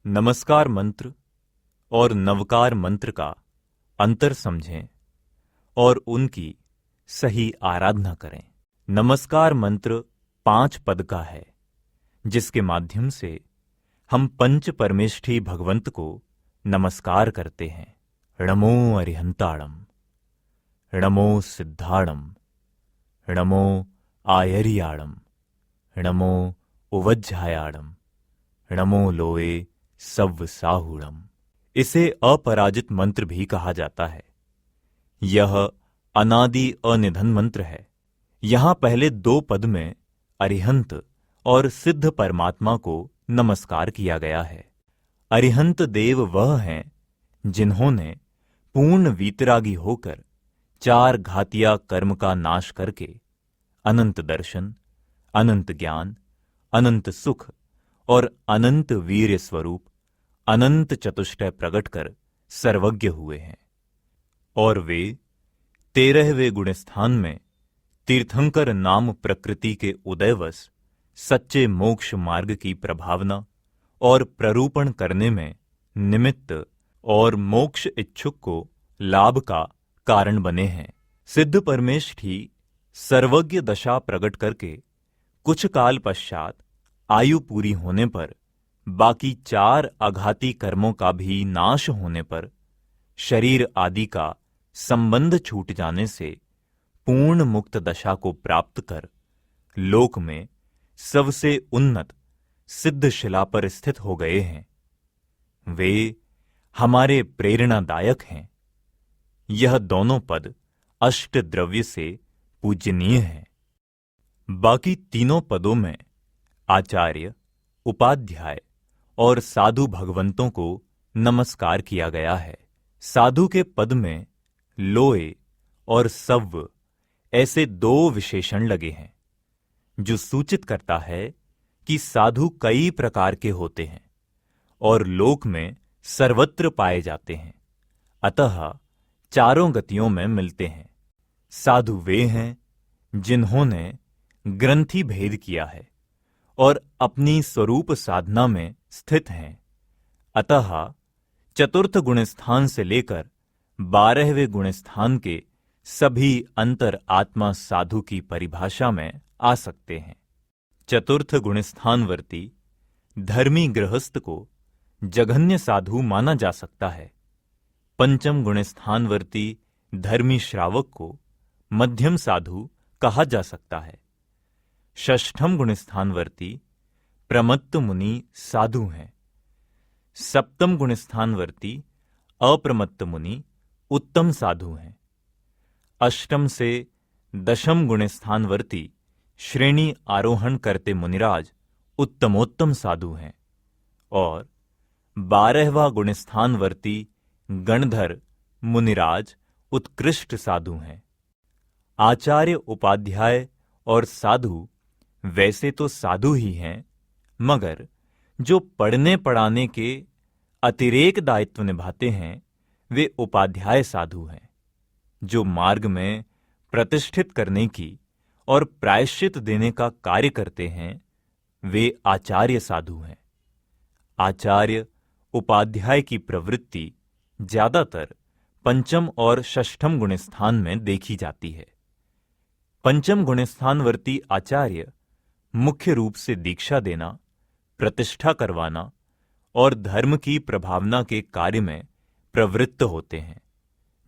नमस्कार मंत्र और नवकार मंत्र का अंतर समझें और उनकी सही आराधना करें। नमस्कार मंत्र 5 पद का है, जिसके माध्यम से हम पंच परमेष्ठी भगवंत को नमस्कार करते हैं। णमो अरिहंताणम, णमो सिद्धाणम, णमो आयर्याणम, णमो उवज्झायाणम, णमो लोए सव्व साहूणम। इसे अपराजित मंत्र भी कहा जाता है। यह अनादि अनिधन मंत्र है। यहां पहले 2 पद में अरिहंत और सिद्ध परमात्मा को नमस्कार किया गया है। अरिहंत देव वह हैं जिन्होंने पूर्ण वीतरागी होकर 4 घातिया कर्म का नाश करके अनंत दर्शन, अनंत ज्ञान, अनंत सुख और अनंत वीर्य स्वरूप अनंत चतुष्टय प्रकट कर सर्वज्ञ हुए हैं। और वे 13वें गुणस्थान में तीर्थंकर नाम प्रकृति के उदयवश सच्चे मोक्ष मार्ग की प्रभावना और प्ररूपण करने में निमित्त और मोक्ष इच्छुक को लाभ का कारण बने हैं। सिद्ध परमेष्ठी सर्वज्ञ दशा प्रकट करके कुछ काल पश्चात आयु पूरी होने पर बाकी 4 आघाती कर्मों का भी नाश होने पर शरीर आदि का संबंध छूट जाने से पूर्ण मुक्त दशा को प्राप्त कर लोक में सबसे उन्नत सिद्ध शिला पर स्थित हो गए हैं। वे हमारे प्रेरणादायक हैं। यह दोनों पद अष्ट द्रव्य से पूजनीय हैं। बाकी तीनों पदों में आचार्य, उपाध्याय और साधु भगवंतों को नमस्कार किया गया है। साधु के पद में लोए और सव्व ऐसे 2 विशेषण लगे हैं, जो सूचित करता है कि साधु कई प्रकार के होते हैं और लोक में सर्वत्र पाए जाते हैं, अतः चारों गतियों में मिलते हैं। साधु वे हैं जिन्होंने ग्रंथि भेद किया है और अपनी स्वरूप साधना में स्थित हैं, अतः चतुर्थ गुणस्थान से लेकर 12वें गुणस्थान के सभी अंतर आत्मा साधु की परिभाषा में आ सकते हैं। चतुर्थ गुणस्थानवर्ती धर्मी गृहस्थ को जघन्य साधु माना जा सकता है। पंचम गुणस्थानवर्ती धर्मी श्रावक को मध्यम साधु कहा जा सकता है। षष्ठम गुणस्थानवर्ती प्रमत्त मुनि साधु हैं। सप्तम गुणस्थानवर्ती अप्रमत्त मुनि उत्तम साधु हैं। अष्टम से 10म गुणस्थानवर्ती श्रेणी आरोहण करते मुनिराज उत्तमोत्तम साधु हैं और 12वां गुणस्थानवर्ती गणधर मुनिराज उत्कृष्ट साधु हैं। आचार्य, उपाध्याय और साधु वैसे तो साधु ही हैं, मगर जो पढ़ने पढ़ाने के अतिरेक दायित्व निभाते हैं वे उपाध्याय साधु हैं। जो मार्ग में प्रतिष्ठित करने की और प्रायश्चित देने का कार्य करते हैं वे आचार्य साधु हैं। आचार्य, उपाध्याय की प्रवृत्ति ज्यादातर पंचम और षष्ठम गुणस्थान में देखी जाती है। पंचम गुणस्थानवर्ती आचार्य मुख्य रूप से दीक्षा देना, प्रतिष्ठा करवाना और धर्म की प्रभावना के कार्य में प्रवृत्त होते हैं,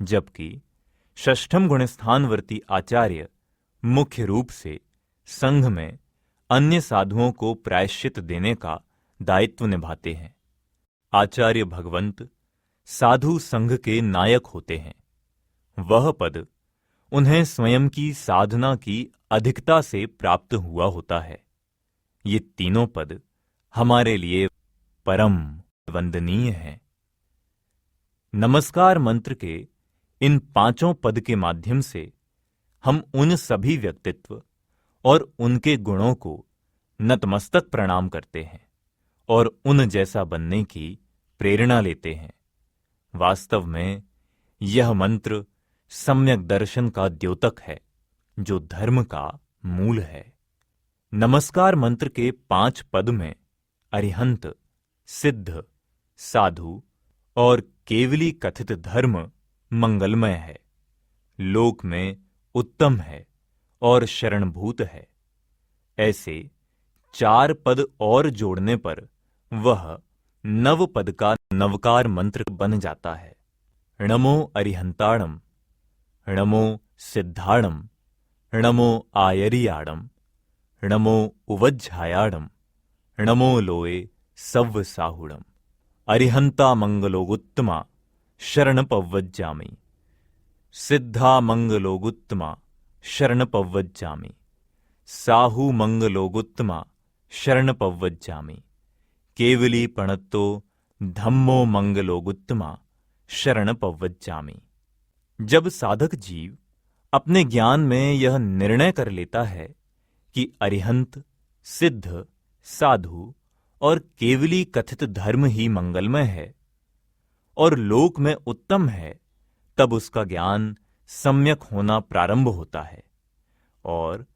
जबकि षष्ठम गुणस्थानवर्ती आचार्य मुख्य रूप से संघ में अन्य साधुओं को प्रायश्चित देने का दायित्व निभाते हैं। आचार्य भगवंत साधु संघ के नायक होते हैं। वह पद उन्हें स्वयं की साधना की अधिकता से प्राप्त हुआ होता है। ये तीनों पद हमारे लिए परम वंदनीय हैं। नमस्कार मंत्र के इन 5 पद के माध्यम से हम उन सभी व्यक्तित्व और उनके गुणों को नतमस्तक प्रणाम करते हैं और उन जैसा बनने की प्रेरणा लेते हैं। वास्तव में यह मंत्र सम्यक दर्शन का द्योतक है, जो धर्म का मूल है। नमस्कार मंत्र के 5 पद में अरिहंत, सिद्ध, साधु और केवली कथित धर्म मंगलमय है, लोक में उत्तम है और शरणभूत है। ऐसे 4 पद और जोड़ने पर वह नव पद का नवकार मंत्र बन जाता है। णमो अरिहंताणम, णमो सिद्धाणम, णमो आयरियाणम, णमो उवज्झायाणम, णमो लोए सव्व साहुणम। अरिहंता मंगलोगुत्तमा शरणपव्वज्जामि, सिद्धा मंगलोगुत्तमा शरणपव्वज्जामि, साहु मंगलोगुत्तमा शरणपव्वज्जामि, केवली पणत्तो धम्मो मंगलोगुत्तमा शरणपव्वज्जामि। जब साधक जीव अपने ज्ञान में यह निर्णय कर लेता है कि अरिहंत, सिद्ध, साधु और केवली कथित धर्म ही मंगलमय है और लोक में उत्तम है, तब उसका ज्ञान सम्यक होना प्रारंभ होता है। और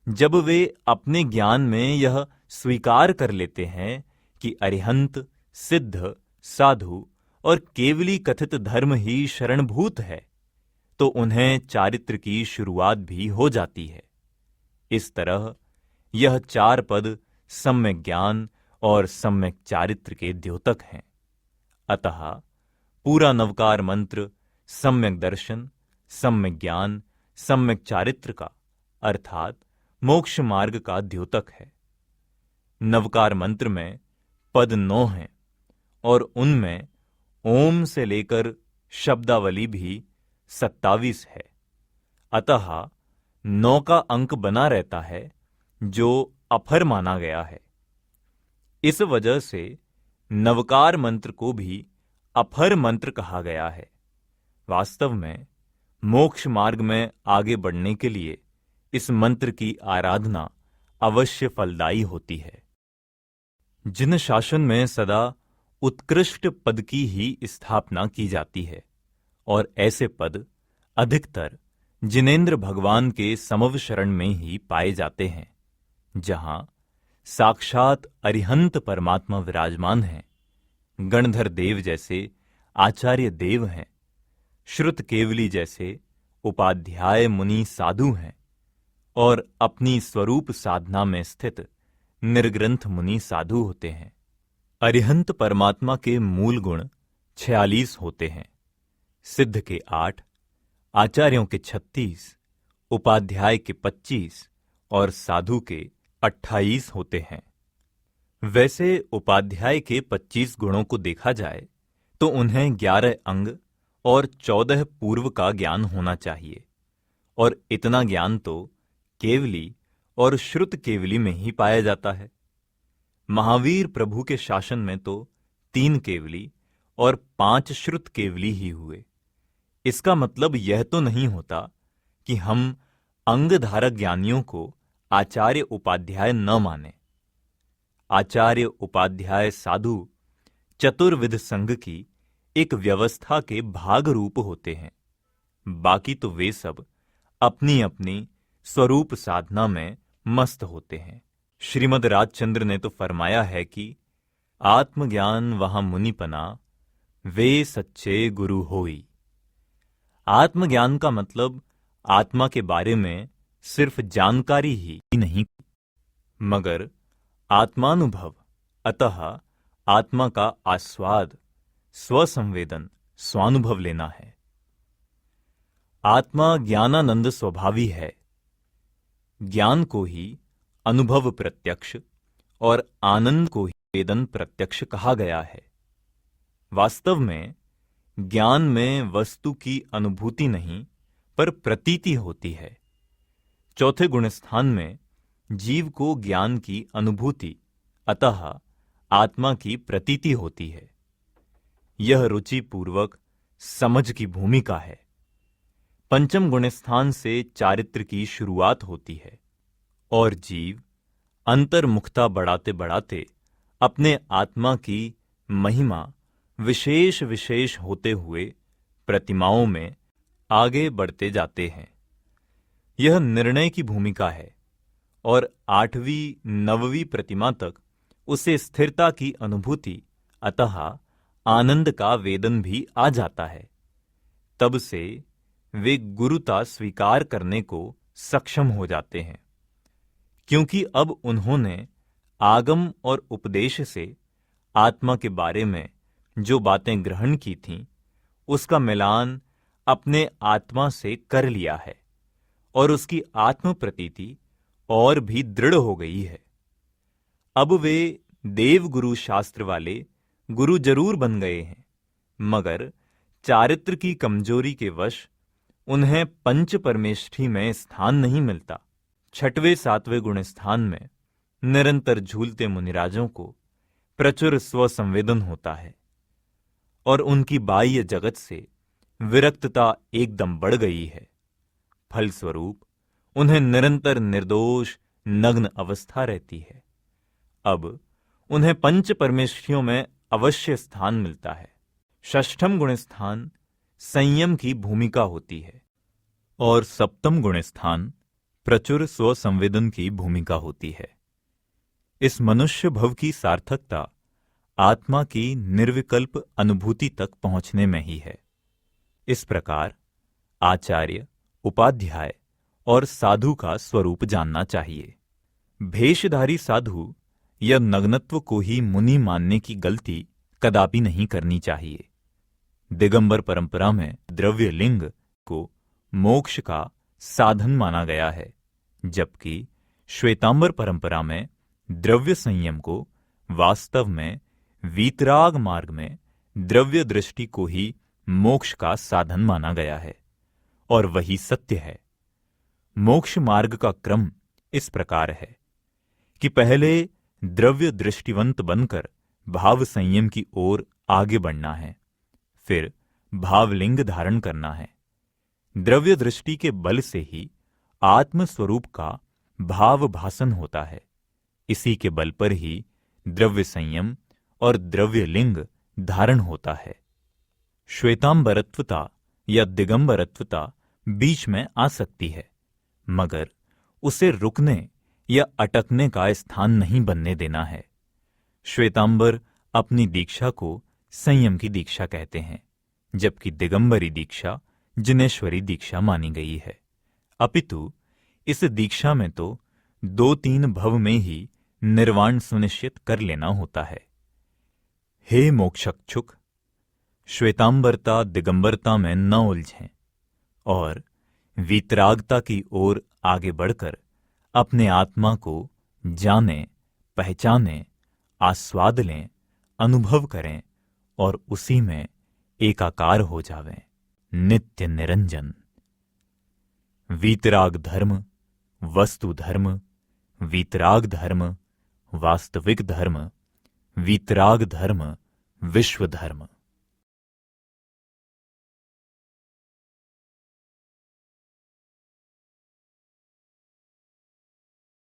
जब वे अपने ज्ञान में यह स्वीकार कर लेते हैं कि अरिहंत, सिद्ध, साधु और केवली कथित धर्म ही शरणभूत है, तो उन्हें चारित्र की शुरुआत भी हो जाती है। इस तरह यह 4 पद सम्यक ज्ञान और सम्यक चारित्र के द्योतक हैं। अतः पूरा नवकार मंत्र सम्यक दर्शन, सम्यक ज्ञान, सम्यक चारित्र का अर्थात मोक्ष मार्ग का द्योतक है। नवकार मंत्र में पद 9 हैं और उनमें ओम से लेकर शब्दावली भी 27 है। अतः 9 का अंक बना रहता है, जो अफर माना गया है। इस वजह से नवकार मंत्र को भी अफर मंत्र कहा गया है। वास्तव में मोक्ष मार्ग में आगे बढ़ने के लिए इस मंत्र की आराधना अवश्य फलदायी होती है। जिन शासन में सदा उत्कृष्ट पद की ही स्थापना की जाती है और ऐसे पद अधिकतर जिनेंद्र भगवान के समव शरण में ही पाए जाते हैं, जहां साक्षात अरिहंत परमात्मा विराजमान हैं, गणधर देव जैसे आचार्य देव हैं, श्रुत केवली जैसे उपाध्याय मुनि साधु हैं और अपनी स्वरूप साधना में स्थित निर्ग्रंथ मुनि साधु होते हैं। अरिहंत परमात्मा के मूल गुण 46 होते हैं, सिद्ध के 8, आचार्यों के 36, उपाध्याय के 25 और साधु के 28 होते हैं। वैसे उपाध्याय के 25 गुणों को देखा जाए तो उन्हें 11 अंग और 14 पूर्व का ज्ञान होना चाहिए, और इतना ज्ञान तो केवली और श्रुत केवली में ही पाया जाता है। महावीर प्रभु के शासन में तो 3 केवली और 5 श्रुत केवली ही हुए। इसका मतलब यह तो नहीं होता कि हम अंग धारक ज्ञानियों को आचार्य उपाध्याय न माने। आचार्य उपाध्याय साधु चतुर्विध संघ की एक व्यवस्था के भाग रूप होते हैं। बाकी तो वे सब अपनी अपनी स्वरूप साधना में मस्त होते हैं। श्रीमद् राजचंद्र ने तो फरमाया है कि आत्मज्ञान वहां मुनिपना, वे सच्चे गुरु होई। आत्मज्ञान का मतलब आत्मा के बारे में सिर्फ जानकारी ही नहीं, मगर आत्मानुभव, अतः आत्मा का आस्वाद, स्वसंवेदन, स्वानुभव लेना है। आत्मा ज्ञानानंद स्वभावी है। ज्ञान को ही अनुभव प्रत्यक्ष और आनंद को ही वेदन प्रत्यक्ष कहा गया है। वास्तव में ज्ञान में वस्तु की अनुभूति नहीं, पर प्रतीति होती है। चौथे गुणस्थान में जीव को ज्ञान की अनुभूति, अतः आत्मा की प्रतीति होती है। यह रुचि पूर्वक समझ की भूमिका है। पंचम गुणस्थान से चारित्र की शुरुआत होती है और जीव अंतर्मुखता बढ़ाते बढ़ाते अपने आत्मा की महिमा विशेष विशेष होते हुए प्रतिमाओं में आगे बढ़ते जाते हैं। यह निर्णय की भूमिका है और 8वीं 9वीं प्रतिमा तक उसे स्थिरता की अनुभूति, अतः आनंद का वेदन भी आ जाता है। तब से वे गुरुता स्वीकार करने को सक्षम हो जाते हैं, क्योंकि अब उन्होंने आगम और उपदेश से आत्मा के बारे में जो बातें ग्रहण की थीं, उसका मिलान अपने आत्मा से कर लिया है और उसकी आत्म प्रतीति और भी दृढ़ हो गई है। अब वे देव गुरु शास्त्र वाले गुरु जरूर बन गए हैं, मगर चारित्र की कमजोरी के वश उन्हें पंच परमेष्ठी में स्थान नहीं मिलता। छठवें सातवें गुण स्थान में निरंतर झूलते मुनिराजों को प्रचुर स्वसंवेदन होता है और उनकी बाह्य जगत से विरक्तता एकदम बढ़ गई है। फलस्वरूप उन्हें निरंतर निर्दोष नग्न अवस्था रहती है। अब उन्हें पंच परमेष्ठियों में अवश्य स्थान मिलता है। षष्ठम गुण स्थान संयम की भूमिका होती है और सप्तम गुण स्थान प्रचुर स्वसंवेदन की भूमिका होती है। इस मनुष्य भव की सार्थकता आत्मा की निर्विकल्प अनुभूति तक पहुंचने में ही है। इस प्रकार आचार्य, उपाध्याय और साधु का स्वरूप जानना चाहिए। भेषधारी साधु या नग्नत्व को ही मुनि मानने की गलती कदापि नहीं करनी चाहिए। दिगंबर परंपरा में द्रव्य लिंग को मोक्ष का साधन माना गया है, जबकि श्वेतांबर परंपरा में द्रव्य संयम को वास्तव में वीतराग मार्ग में द्रव्य दृष्टि को ही मोक्ष का साधन माना गया है और वही सत्य है। मोक्ष मार्ग का क्रम इस प्रकार है कि पहले द्रव्य दृष्टिवंत बनकर भाव संयम की ओर आगे बढ़ना है, फिर भावलिंग धारण करना है। द्रव्य दृष्टि के बल से ही आत्म स्वरूप का भाव भासन होता है। इसी के बल पर ही द्रव्य संयम और द्रव्य लिंग धारण होता है। श्वेतांबरत्वता या दिगंबरत्वता बीच में आ सकती है, मगर उसे रुकने या अटकने का स्थान नहीं बनने देना है। श्वेतांबर अपनी दीक्षा को संयम की दीक्षा कहते हैं, जबकि दिगंबरी दीक्षा जिनेश्वरी दीक्षा मानी गई है। अपितु इस दीक्षा में तो 2-3 भव में ही निर्वाण सुनिश्चित कर लेना होता है। हे मोक्षक्षुक, श्वेतांबरता दिगंबरता में न उलझें और वीतरागता की ओर आगे बढ़कर अपने आत्मा को जानें, पहचानें, आस्वाद लें, अनुभव करें और उसी में एकाकार हो जावें। नित्य निरंजन। वीतराग धर्म, वस्तु धर्म, वीतराग धर्म, वास्तविक धर्म, वीतराग धर्म, विश्व धर्म।